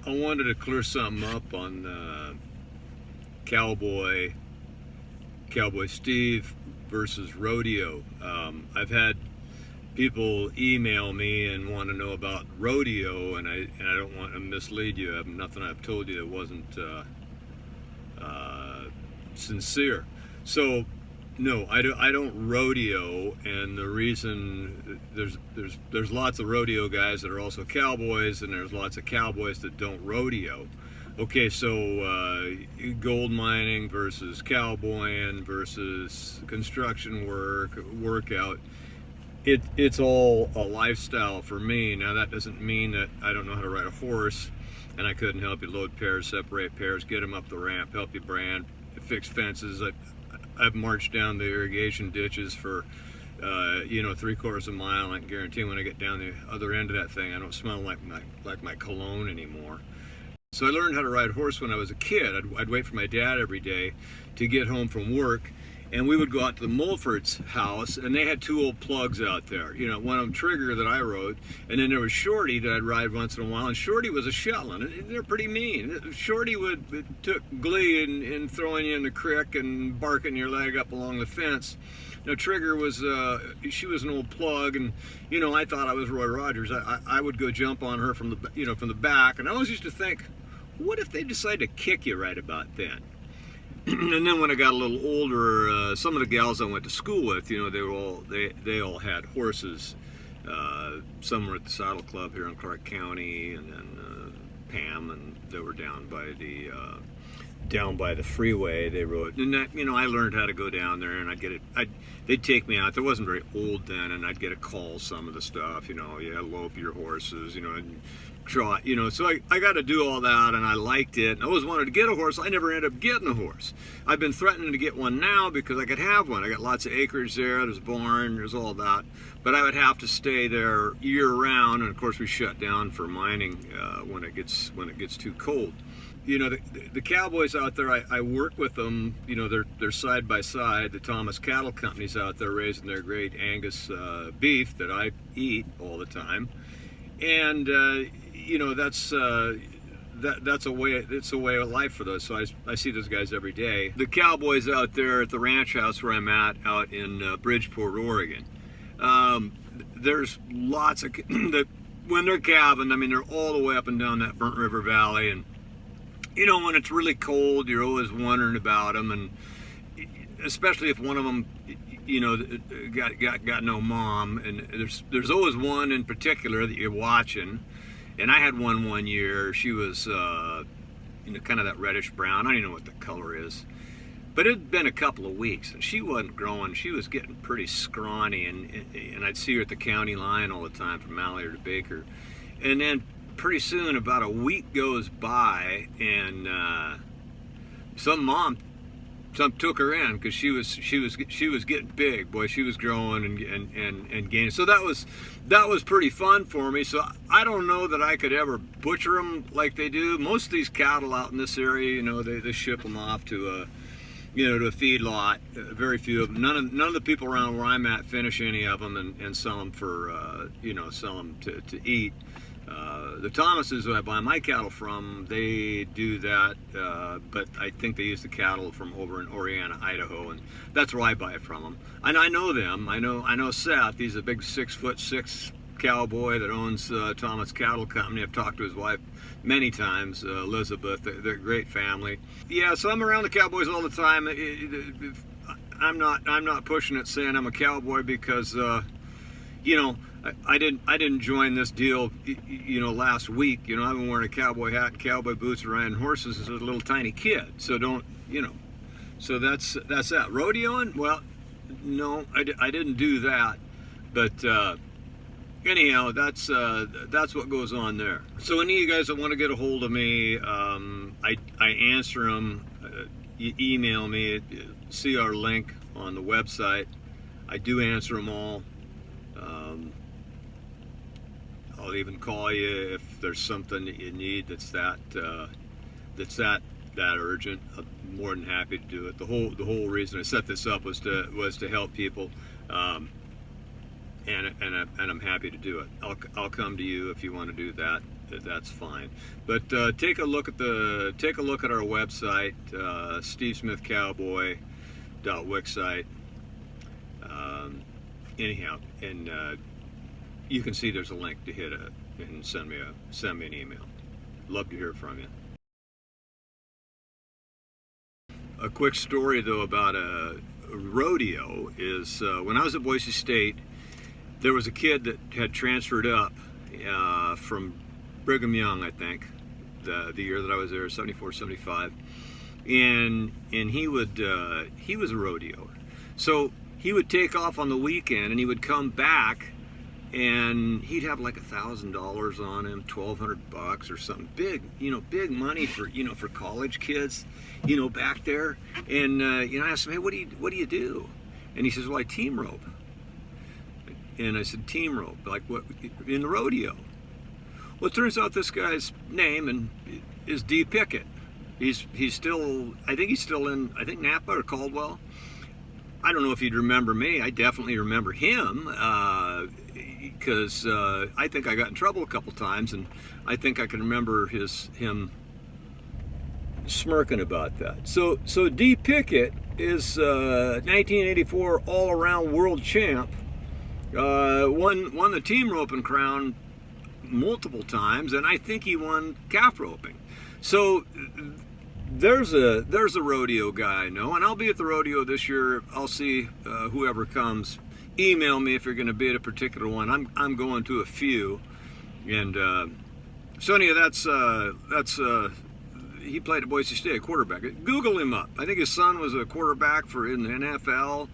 I wanted to clear something up on Cowboy Steve versus Rodeo. I've had people email me and want to know about Rodeo, and I don't want to mislead you. Nothing I've told you that wasn't sincere. So no, I don't rodeo, and the reason there's lots of rodeo guys that are also cowboys, and there's lots of cowboys that don't rodeo. Okay, so gold mining versus cowboying versus construction workout. It's all a lifestyle for me. Now that doesn't mean that I don't know how to ride a horse, and I couldn't help you load pairs, separate pairs, get them up the ramp, help you brand, fix fences. I've marched down the irrigation ditches for 3/4 of a mile. I can guarantee when I get down the other end of that thing, I don't smell like my cologne anymore. So I learned how to ride a horse when I was a kid. I'd wait for my dad every day to get home from work, and we would go out to the Mulford's house, and they had two old plugs out there. One of them Trigger that I rode, and then there was Shorty that I'd ride once in a while, and Shorty was a Shetland, and they're pretty mean. Shorty took glee in throwing you in the creek and barking your leg up along the fence. Now Trigger she was an old plug, and I thought I was Roy Rogers. I would go jump on her from the back, and I always used to think, what if they decide to kick you right about then? And then when I got a little older, some of the gals I went to school with, they all had horses. Some were at the Saddle Club here in Clark County, and then Pam, and they were down by the freeway. They rode, and I learned how to go down there, and they'd take me out. There wasn't very old then, and I'd get a call some of the stuff, lope your horses, and trot, so I got to do all that, and I liked it. I always wanted to get a horse. I never ended up getting a horse. I've been threatening to get one now because I could have one. I got lots of acreage there. There's a barn. There's all that. But I would have to stay there year round, and of course we shut down for mining when it gets too cold. The cowboys out there, I work with them. They're side by side. The Thomas Cattle Company's out there raising their great Angus beef that I eat all the time, and that's a way. It's a way of life for those. So I see those guys every day. The cowboys out there at the ranch house where I'm at, out in Bridgeport, Oregon. There's lots of when they're calving. I mean, they're all the way up and down that Burnt River Valley, and when it's really cold, you're always wondering about them, and especially if one of them, got no mom, and there's always one in particular that you're watching. And I had one year. She was, kind of that reddish brown. I don't even know what the color is, but it'd been a couple of weeks, and she wasn't growing. She was getting pretty scrawny, and I'd see her at the county line all the time from Malheur to Baker, and then pretty soon, about a week goes by, and some mom took her in because she was getting big. Boy, she was growing and gaining. So that was pretty fun for me. So I don't know that I could ever butcher them like they do. Most of these cattle out in this area, they ship them off to a feedlot. Very few of them. None of the people around where I'm at finish any of them and sell them for sell them to eat. The Thomases who I buy my cattle from, they do that, but I think they use the cattle from over in Oriana, Idaho, and that's where I buy it from them. And I know them. I know Seth. He's a big 6'6" cowboy that owns Thomas Cattle Company. I've talked to his wife many times, Elizabeth. They're a great family. Yeah, so I'm around the cowboys all the time. I'm not pushing it saying I'm a cowboy because I didn't join this deal, last week. I've been wearing a cowboy hat and cowboy boots and riding horses as a little tiny kid. So so that's that. Rodeoing? Well, no, I didn't do that. But anyhow, that's what goes on there. So any of you guys that want to get a hold of me, I answer them. You email me. See our link on the website. I do answer them all. I'll even call you if there's something that you need that's that urgent. I'm more than happy to do it. The whole reason I set this up was to help people, and I'm happy to do it. I'll come to you if you want to do that. that's fine. But take a look at our website, Steve Smith Cowboy .wixsite. Anyhow, and you can see there's a link to hit it and send me an email. Love to hear from you. A quick story though about a rodeo is when I was at Boise State, there was a kid that had transferred up from Brigham Young, I think, the year that I was there, 74, 75, and he was a rodeoer. So he would take off on the weekend and he would come back and he'd have like $1,000 on him, $1,200 or something, big money for college kids, back there. And I asked him, hey, what do you do? And he says, well, I team rope. And I said, team rope, like what, in the rodeo? Well, it turns out this guy's name is D. Pickett. He's still, I think he's still in, Napa or Caldwell. I don't know if he'd remember me. I definitely remember him because I think I got in trouble a couple times, and I think I can remember him smirking about that. So D. Pickett is 1984 all-around world champ. Won the team roping crown multiple times, and I think he won calf roping. So there's a rodeo guy I know, and I'll be at the rodeo this year. I'll see whoever comes. Email me if you're going to be at a particular one. I'm going to a few, and so anyway, that's he played at Boise State, quarterback. Google him up. I think his son was a quarterback in the NFL.